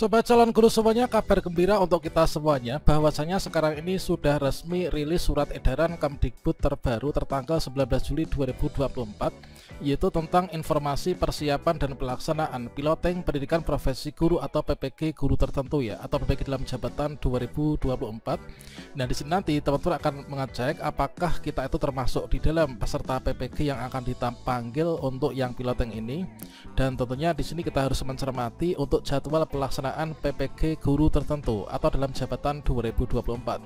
Sobat calon guru semuanya, kabar gembira untuk kita semuanya bahwasanya sekarang ini sudah resmi rilis surat edaran Kemdikbud terbaru tertanggal 19 Juli 2024, yaitu tentang informasi persiapan dan pelaksanaan piloting pendidikan profesi guru atau PPG guru tertentu ya, atau PPG dalam jabatan 2024. Nah, di sini nanti teman-teman akan mengecek apakah kita itu termasuk di dalam peserta PPG yang akan dipanggil untuk yang piloting ini, dan tentunya di sini kita harus mencermati untuk jadwal pelaksanaan PPG guru tertentu atau dalam jabatan 2024.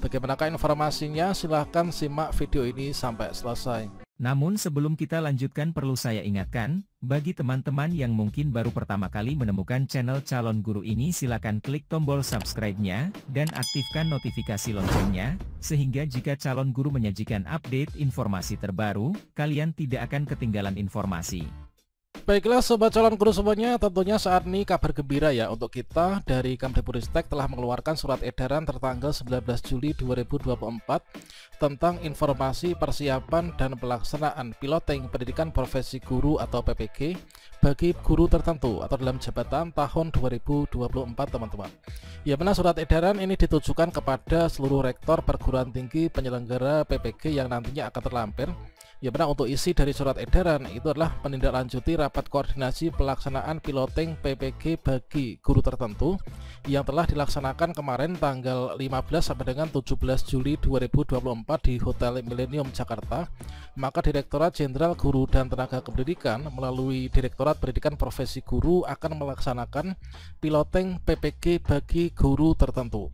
Bagaimanakah informasinya? Silahkan simak video ini sampai selesai. Namun sebelum kita lanjutkan, perlu saya ingatkan, bagi teman-teman yang mungkin baru pertama kali menemukan channel Calon Guru ini, silakan klik tombol subscribe-nya dan aktifkan notifikasi loncengnya, sehingga jika Calon Guru menyajikan update informasi terbaru, kalian tidak akan ketinggalan informasi. Baiklah sobat calon guru semuanya, tentunya saat ini kabar gembira ya untuk kita dari Kemdikbudristek telah mengeluarkan surat edaran tertanggal 19 Juli 2024 tentang informasi persiapan dan pelaksanaan piloting pendidikan profesi guru atau PPG bagi guru tertentu atau dalam jabatan tahun 2024 teman-teman. Ya, benar, surat edaran ini ditujukan kepada seluruh rektor perguruan tinggi penyelenggara PPG yang nantinya akan terlampir. Ya benar, untuk isi dari surat edaran itu adalah menindaklanjuti rapat koordinasi pelaksanaan piloting PPG bagi guru tertentu yang telah dilaksanakan kemarin tanggal 15 sampai dengan 17 Juli 2024 di Hotel Millennium Jakarta. Maka Direktorat Jenderal Guru dan Tenaga Kependidikan melalui Direktorat Pendidikan Profesi Guru akan melaksanakan piloting PPG bagi guru tertentu.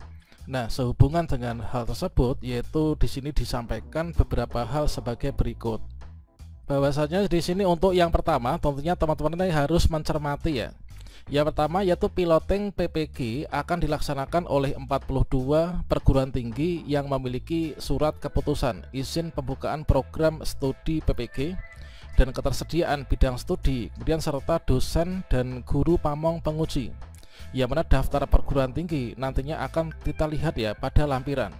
Nah, sehubungan dengan hal tersebut, yaitu di sini disampaikan beberapa hal sebagai berikut. Bahwasanya di sini untuk yang pertama, tentunya teman-teman ini harus mencermati ya. Yang pertama yaitu piloting PPG akan dilaksanakan oleh 42 perguruan tinggi yang memiliki surat keputusan izin pembukaan program studi PPG dan ketersediaan bidang studi, kemudian serta dosen dan guru pamong penguji. Yang mana daftar perguruan tinggi nantinya akan kita lihat ya pada lampiran.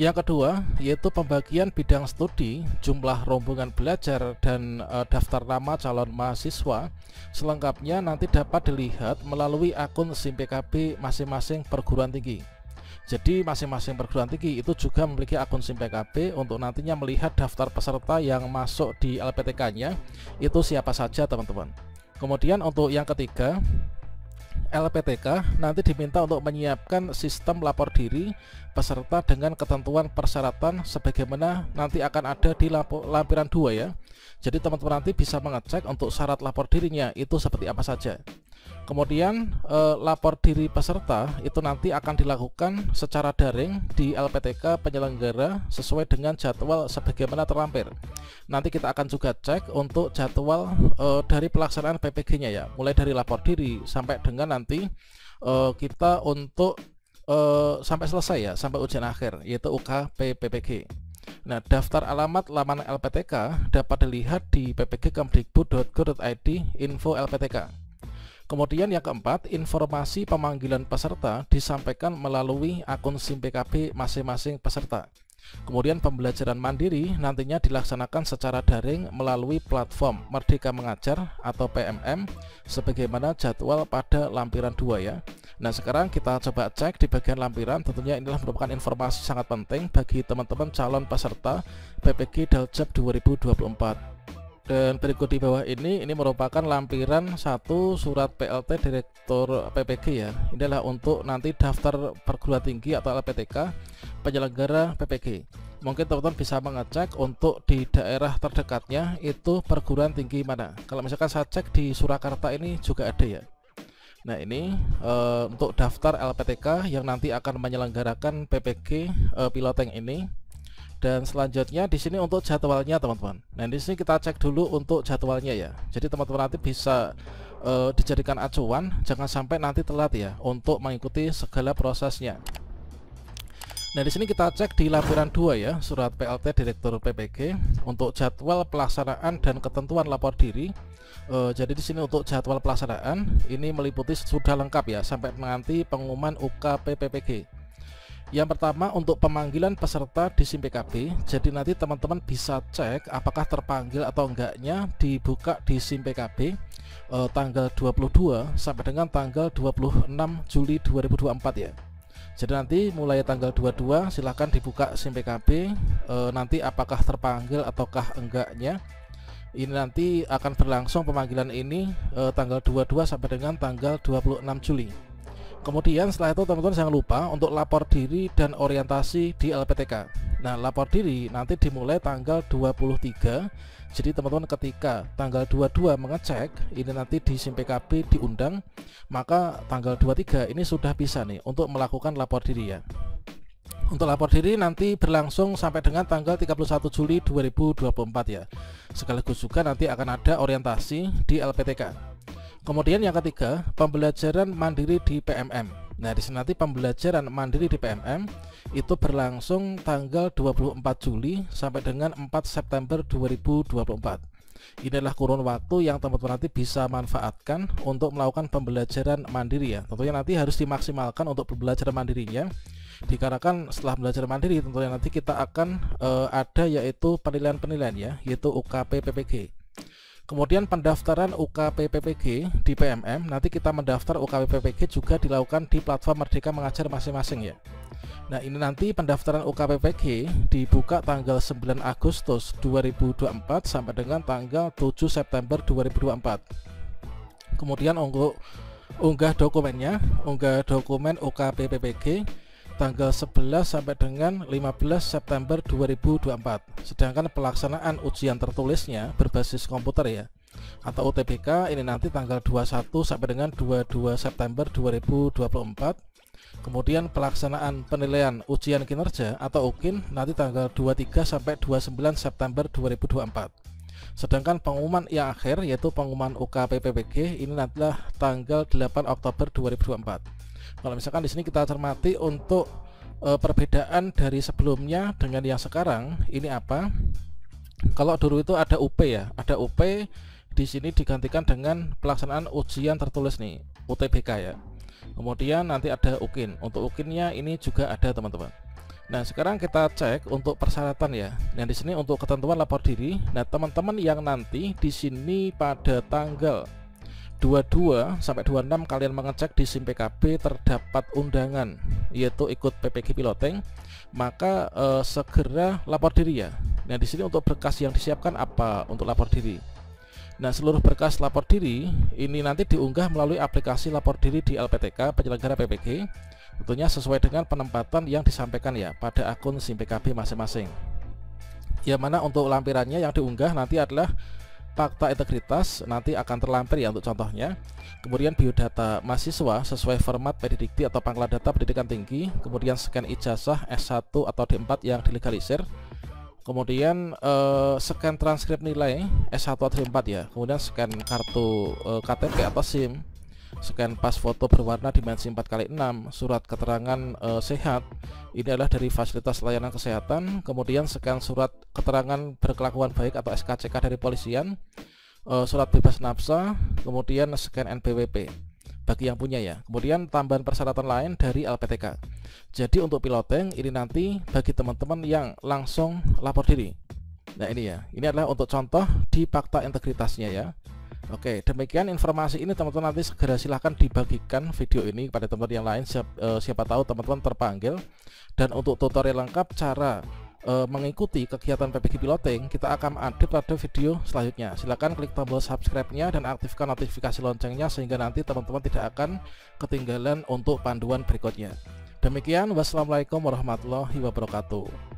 Yang kedua yaitu pembagian bidang studi, jumlah rombongan belajar, dan daftar nama calon mahasiswa selengkapnya nanti dapat dilihat melalui akun SIM PKB masing-masing perguruan tinggi. Jadi masing-masing perguruan tinggi itu juga memiliki akun SIM PKB untuk nantinya melihat daftar peserta yang masuk di LPTK-nya itu siapa saja teman-teman. Kemudian untuk yang ketiga, LPTK nanti diminta untuk menyiapkan sistem lapor diri peserta dengan ketentuan persyaratan sebagaimana nanti akan ada di lampiran 2 ya. Jadi teman-teman nanti bisa mengecek untuk syarat lapor dirinya itu seperti apa saja. Kemudian lapor diri peserta itu nanti akan dilakukan secara daring di LPTK penyelenggara sesuai dengan jadwal sebagaimana terlampir. Nanti kita akan juga cek untuk jadwal dari pelaksanaan PPG-nya ya, mulai dari lapor diri sampai dengan nanti kita untuk sampai selesai ya, sampai ujian akhir yaitu UKP PPG. Nah, daftar alamat laman LPTK dapat dilihat di ppgkemdikbud.go.id info LPTK. Kemudian yang keempat, informasi pemanggilan peserta disampaikan melalui akun SIM PKB masing-masing peserta. Kemudian pembelajaran mandiri nantinya dilaksanakan secara daring melalui platform Merdeka Mengajar atau PMM sebagaimana jadwal pada lampiran 2 ya. Nah, sekarang kita coba cek di bagian lampiran. Tentunya inilah merupakan informasi sangat penting bagi teman-teman calon peserta PPG Daljab 2024. Dan berikut di bawah ini merupakan lampiran 1 surat PLT Direktur PPG ya. Ini adalah untuk nanti daftar perguruan tinggi atau LPTK penyelenggara PPG. Mungkin teman-teman bisa mengecek untuk di daerah terdekatnya itu perguruan tinggi mana. Kalau misalkan saya cek di Surakarta ini juga ada ya. Nah, ini untuk daftar LPTK yang nanti akan menyelenggarakan PPG piloting ini. Dan selanjutnya di sini untuk jadwalnya teman-teman. Nah, di sini kita cek dulu untuk jadwalnya ya. Jadi teman-teman nanti bisa dijadikan acuan, jangan sampai nanti telat ya untuk mengikuti segala prosesnya. Nah, di sini kita cek di lampiran 2 ya, surat PLT Direktur PPG untuk jadwal pelaksanaan dan ketentuan lapor diri. Jadi di sini untuk jadwal pelaksanaan ini meliputi sudah lengkap ya sampai nanti pengumuman UKP PPG. Yang pertama untuk pemanggilan peserta di SIM PKB. Jadi nanti teman-teman bisa cek apakah terpanggil atau enggaknya dibuka di SIM PKB tanggal 22 sampai dengan tanggal 26 Juli 2024 ya. Jadi nanti mulai tanggal 22 silahkan dibuka SIM PKB, nanti apakah terpanggil ataukah enggaknya ini nanti akan berlangsung pemanggilan ini tanggal 22 sampai dengan tanggal 26 Juli. Kemudian setelah itu teman-teman jangan lupa untuk lapor diri dan orientasi di LPTK. Nah, lapor diri nanti dimulai tanggal 23. Jadi teman-teman ketika tanggal 22 mengecek ini nanti di SIM PKB diundang, maka tanggal 23 ini sudah bisa nih untuk melakukan lapor diri ya. Untuk lapor diri nanti berlangsung sampai dengan tanggal 31 Juli 2024 ya. Sekaligus juga nanti akan ada orientasi di LPTK. Kemudian yang ketiga, pembelajaran mandiri di PMM. Nah, di sini nanti pembelajaran mandiri di PMM itu berlangsung tanggal 24 Juli sampai dengan 4 September 2024. Ini adalah kurun waktu yang teman-teman nanti bisa manfaatkan untuk melakukan pembelajaran mandiri ya. Tentunya nanti harus dimaksimalkan untuk pembelajaran mandirinya. Dikarenakan setelah belajar mandiri tentunya nanti kita akan ada yaitu penilaian-penilaian ya, yaitu UKP PPG. Kemudian pendaftaran UKP PPG di PMM, nanti kita mendaftar UKP PPG juga dilakukan di platform Merdeka Mengajar masing-masing ya. Nah, ini nanti pendaftaran UKP PPG dibuka tanggal 9 Agustus 2024 sampai dengan tanggal 7 September 2024. Kemudian unggah dokumennya, unggah dokumen UKP PPG tanggal 11 sampai dengan 15 September 2024. Sedangkan pelaksanaan ujian tertulisnya berbasis komputer ya, atau UTBK ini nanti tanggal 21 sampai dengan 22 September 2024. Kemudian pelaksanaan penilaian ujian kinerja atau UKIN nanti tanggal 23 sampai 29 September 2024. Sedangkan pengumuman yang akhir yaitu pengumuman UKP PPG ini nantilah tanggal 8 Oktober 2024. Kalau misalkan di sini kita cermati untuk perbedaan dari sebelumnya dengan yang sekarang ini apa? Kalau dulu itu ada UP ya, ada UP, di sini digantikan dengan pelaksanaan ujian tertulis nih, UTBK ya. Kemudian nanti ada UKIN. Untuk UKIN-nya ini juga ada teman-teman. Nah, sekarang kita cek untuk persyaratan ya. Nah, di sini untuk ketentuan lapor diri. Nah, teman-teman yang nanti di sini pada tanggal 22 sampai 26 kalian mengecek di SIM PKB terdapat undangan yaitu ikut PPG piloting, maka segera lapor diri ya. Nah, di sini untuk berkas yang disiapkan apa untuk lapor diri. Nah, seluruh berkas lapor diri ini nanti diunggah melalui aplikasi lapor diri di LPTK penyelenggara PPG, tentunya sesuai dengan penempatan yang disampaikan ya pada akun SIM PKB masing-masing. Yang mana untuk lampirannya yang diunggah nanti adalah fakta integritas, nanti akan terlampir ya untuk contohnya. Kemudian biodata mahasiswa sesuai format PDDikti atau Pangkal Data Pendidikan Tinggi. Kemudian scan ijazah S1 atau D4 yang dilegalisir. Kemudian scan transkrip nilai S1 atau D4 ya. Kemudian scan kartu KTP atau SIM. Scan pas foto berwarna dimensi 4x6, surat keterangan sehat, ini adalah dari fasilitas layanan kesehatan. Kemudian scan surat keterangan berkelakuan baik atau SKCK dari polisian, surat bebas nafsa, kemudian scan NPWP bagi yang punya ya. Kemudian tambahan persyaratan lain dari LPTK. Jadi untuk piloting ini nanti bagi teman-teman yang langsung lapor diri. Nah, ini ya, ini adalah untuk contoh di fakta integritasnya ya. Oke, demikian informasi ini teman-teman, nanti segera silahkan dibagikan video ini kepada teman-teman yang lain, siapa tahu teman-teman terpanggil. Dan untuk tutorial lengkap cara mengikuti kegiatan PPG piloting kita akan update pada video selanjutnya. Silahkan klik tombol subscribe-nya dan aktifkan notifikasi loncengnya sehingga nanti teman-teman tidak akan ketinggalan untuk panduan berikutnya. Demikian, wassalamualaikum warahmatullahi wabarakatuh.